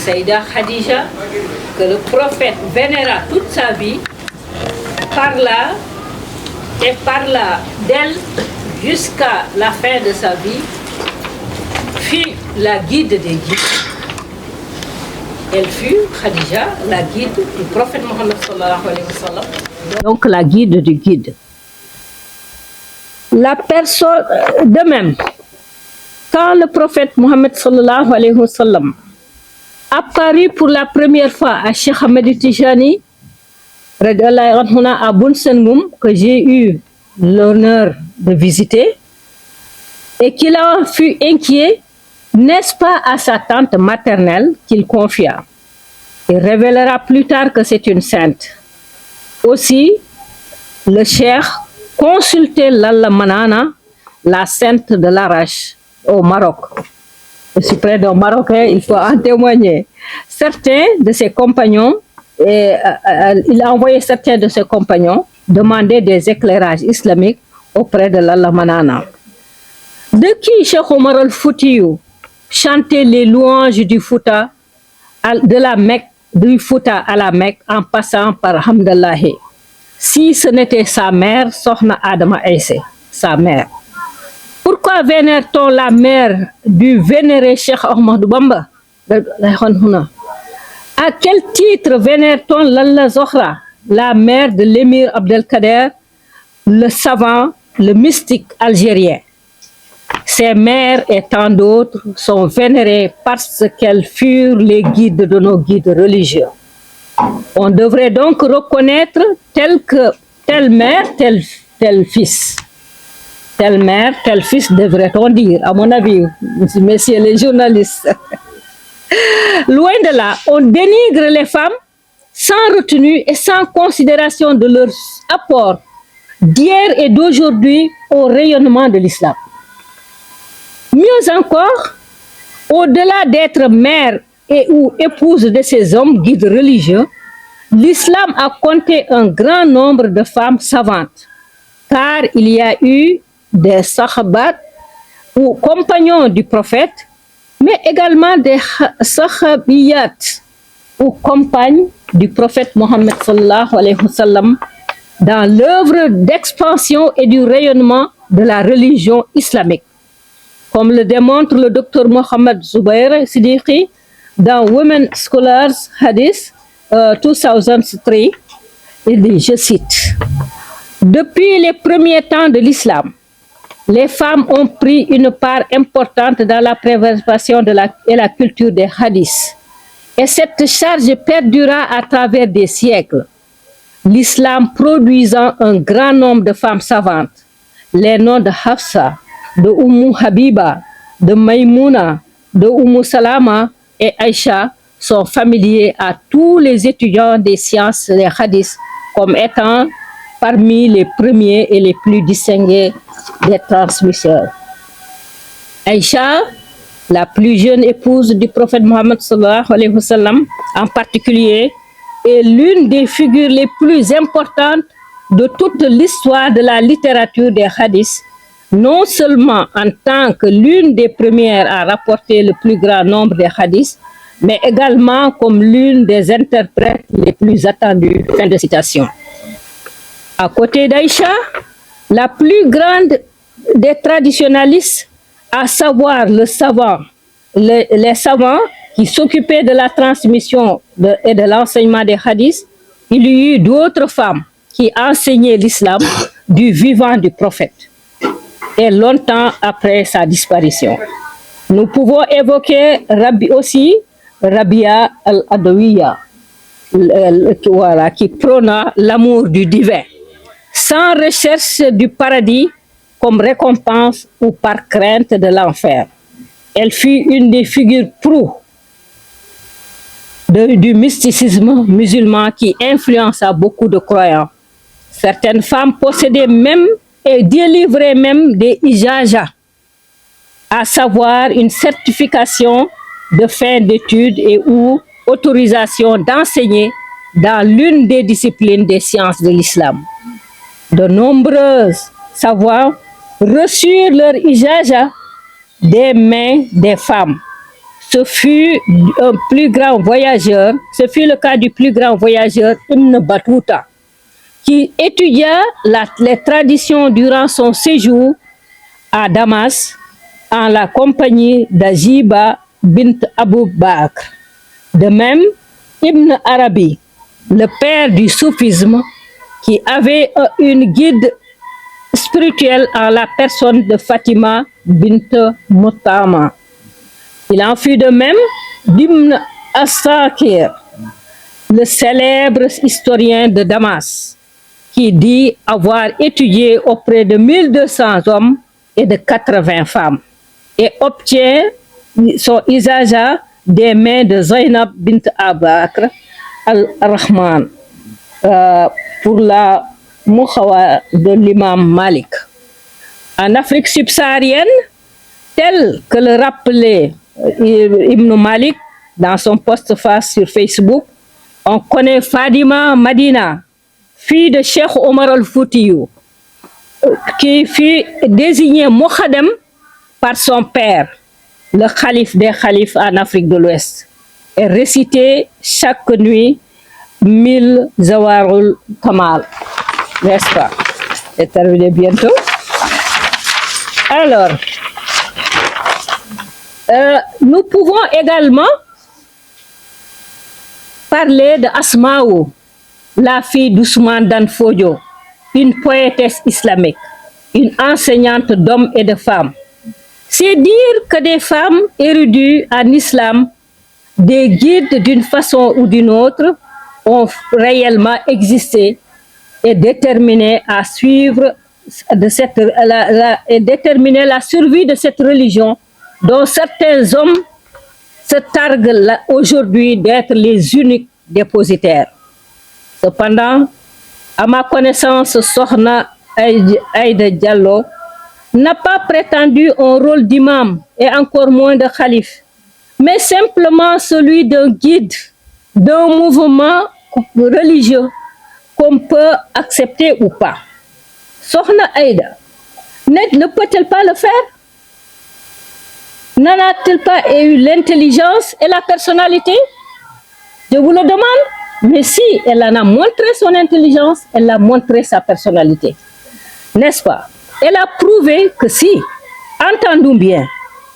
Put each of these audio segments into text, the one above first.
Saïda Khadija, que le prophète vénéra toute sa vie, par là d'elle jusqu'à la fin de sa vie, fut la guide des guides. Elle fut, Khadija, la guide du prophète Mohammed sallallahu alayhi wa sallam. Donc la guide du guide. La personne, de même, quand le prophète Mohammed sallallahu alayhi wa sallam apparut pour la première fois à Cheikh Ahmed Tijani, à Bunsengoum, que j'ai eu l'honneur de visiter, et qu'il en fut inquiet, n'est-ce pas à sa tante maternelle qu'il confia. Il révélera plus tard que c'est une sainte. Aussi, le cheikh consultait Lalla Manana, la sainte de l'Arrache, au Maroc. Je suis près d'un Marocain, il faut en témoigner. Certains de ses compagnons, il a envoyé certains de ses compagnons demander des éclairages islamiques auprès de Lalla Manana. De qui Cheikh Omar al-Foutiyou chantait les louanges du Fouta, de la Mecque, du Fouta à la Mecque, en passant par Hamdallahi. Si ce n'était sa mère, Sohna Adama Aïssé, sa mère. Pourquoi vénère-t-on la mère du vénéré Cheikh Ahmadou Bamba? À quel titre vénère-t-on Lalla Zohra, la mère de l'émir Abdelkader, le savant, le mystique algérien? Ces mères et tant d'autres sont vénérées parce qu'elles furent les guides de nos guides religieux. On devrait donc reconnaître telle mère, tel fils. Telle mère, tel fils, devrait-on dire, à mon avis, messieurs les journalistes. Loin de là, on dénigre les femmes sans retenue et sans considération de leur apport d'hier et d'aujourd'hui au rayonnement de l'islam. Mieux encore, au-delà d'être mère et ou épouse de ces hommes guides religieux, l'islam a compté un grand nombre de femmes savantes, car il y a eu des sahabat ou compagnons du prophète, mais également des sahabiyat ou compagnes du prophète Mohammed sallallahu alayhi wa sallam dans l'œuvre d'expansion et du rayonnement de la religion islamique. Comme le démontre le docteur Mohamed Zubair Siddiqui dans Women Scholars Hadith 2003, il dit, je cite, « Depuis les premiers temps de l'islam, les femmes ont pris une part importante dans la préservation et la culture des hadiths. Et cette charge perdura à travers des siècles, l'islam produisant un grand nombre de femmes savantes. Les noms de Hafsa, de Habiba, de Maïmouna, de Salama et Aïcha sont familiers à tous les étudiants des sciences des hadiths comme étant parmi les premiers et les plus distingués des transmisseurs. Aïcha, la plus jeune épouse du prophète Mohammed sallallahu alayhi wa sallam, en particulier, est l'une des figures les plus importantes de toute l'histoire de la littérature des hadiths, non seulement en tant que l'une des premières à rapporter le plus grand nombre des hadiths, mais également comme l'une des interprètes les plus attendues. Fin de citation. À côté d'Aïcha, la plus grande des traditionalistes, à savoir les savants qui s'occupaient de la transmission et de l'enseignement des hadiths, il y eut d'autres femmes qui enseignaient l'islam du vivant du prophète et longtemps après sa disparition. Nous pouvons évoquer Rabia al-Adawiya, qui prôna l'amour du divin, sans recherche du paradis comme récompense ou par crainte de l'enfer. Elle fut une des figures proues du mysticisme musulman qui influença beaucoup de croyants. Certaines femmes possédaient même et délivraient même des ijaja, à savoir une certification de fin d'études et ou autorisation d'enseigner dans l'une des disciplines des sciences de l'islam. De nombreuses savants reçurent leur ijaja des mains des femmes, ce fut le cas du plus grand voyageur Ibn Battuta, qui étudia les traditions durant son séjour à Damas en la compagnie d'Ajiba bint Abu Bakr. De même, Ibn Arabi, le père du soufisme, qui avait une guide spirituelle en la personne de Fatima bint Mutama. Il en fut de même d'Ibn Asakir, le célèbre historien de Damas, qui dit avoir étudié auprès de 1200 hommes et de 80 femmes, et obtient son isaja des mains de Zainab bint Abakr al-Rahman pour la Mouhawa de l'imam Malik. En Afrique subsaharienne, tel que le rappelait Ibn Malik dans son post-face sur Facebook, on connaît Fadima Madina, fille de Cheikh Omar al-Foutiyou, qui fut désigné Mokhadem par son père, le calife des khalifes en Afrique de l'Ouest, et récité chaque nuit 1000 Zawarul Kamal. N'est-ce pas? C'est terminé bientôt. Alors, nous pouvons également parler de Asmaou, la fille d'Ousmane Dan Fodio, une poétesse islamique, une enseignante d'hommes et de femmes. C'est dire que des femmes érudites en islam, des guides d'une façon ou d'une autre, ont réellement existé et déterminé à suivre et déterminer la survie de cette religion dont certains hommes se targuent aujourd'hui d'être les uniques dépositaires. Cependant, à ma connaissance, Sokhna Aïda Diallo n'a pas prétendu un rôle d'imam et encore moins de khalife, mais simplement celui d'un guide, d'un mouvement religieux qu'on peut accepter ou pas. Sokhna Aïda ne peut-elle pas le faire? N'en a-t-elle pas eu l'intelligence et la personnalité? Je vous le demande. Mais si elle en a montré son intelligence, elle a montré sa personnalité. N'est-ce pas? Elle a prouvé que si, entendons bien,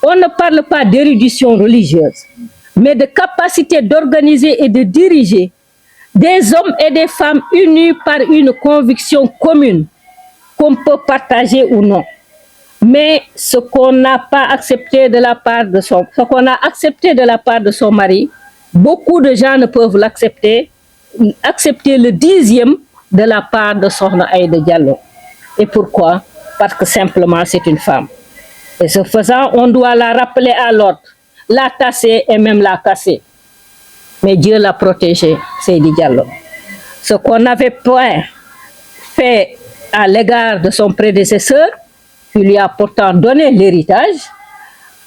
on ne parle pas d'érudition religieuse, mais de capacité d'organiser et de diriger des hommes et des femmes unis par une conviction commune qu'on peut partager ou non. Mais ce qu'on n'a pas accepté de la part de ce qu'on a accepté de la part de son mari, beaucoup de gens ne peuvent l'accepter, accepter le 10e de la part de Sokhna Aïda Diallo. Et pourquoi? Parce que simplement c'est une femme. Et ce faisant, on doit la rappeler à l'ordre, la tasser et même la casser. Mais Dieu l'a protégée, Seydi Diallo. Ce qu'on n'avait pas fait à l'égard de son prédécesseur, qui lui a pourtant donné l'héritage,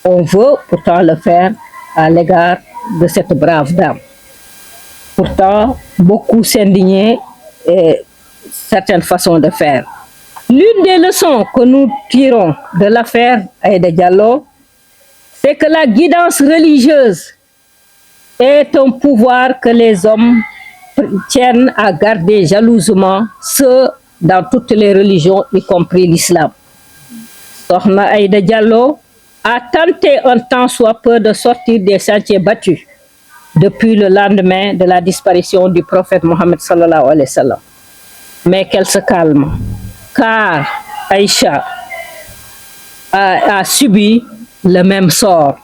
on veut pourtant le faire à l'égard de cette brave dame. Pourtant, beaucoup s'indignaient et certaines façons de faire. L'une des leçons que nous tirons de l'affaire Aïda Diallo, c'est que la guidance religieuse est un pouvoir que les hommes tiennent à garder jalousement, ce dans toutes les religions, y compris l'islam. Sokhna Aïda Diallo a tenté un tant soit peu de sortir des sentiers battus depuis le lendemain de la disparition du prophète Mohammed sallallahu alayhi wa sallam. Mais qu'elle se calme, car Aïcha a subi le même sort.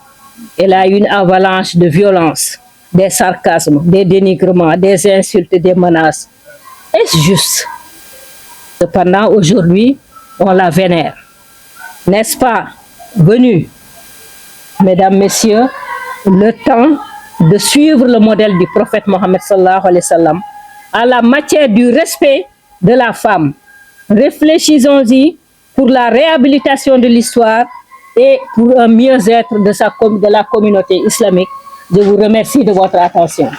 Elle a eu une avalanche de violence, des sarcasmes, des dénigrements, des insultes, des menaces. Est-ce juste? Cependant, aujourd'hui, on la vénère. N'est-ce pas venu, mesdames, messieurs, le temps de suivre le modèle du prophète Mohammed sallallahu alayhi wa sallam en la matière du respect de la femme? Réfléchissons-y pour la réhabilitation de l'histoire et pour un mieux-être de la communauté islamique. Je vous remercie de votre attention.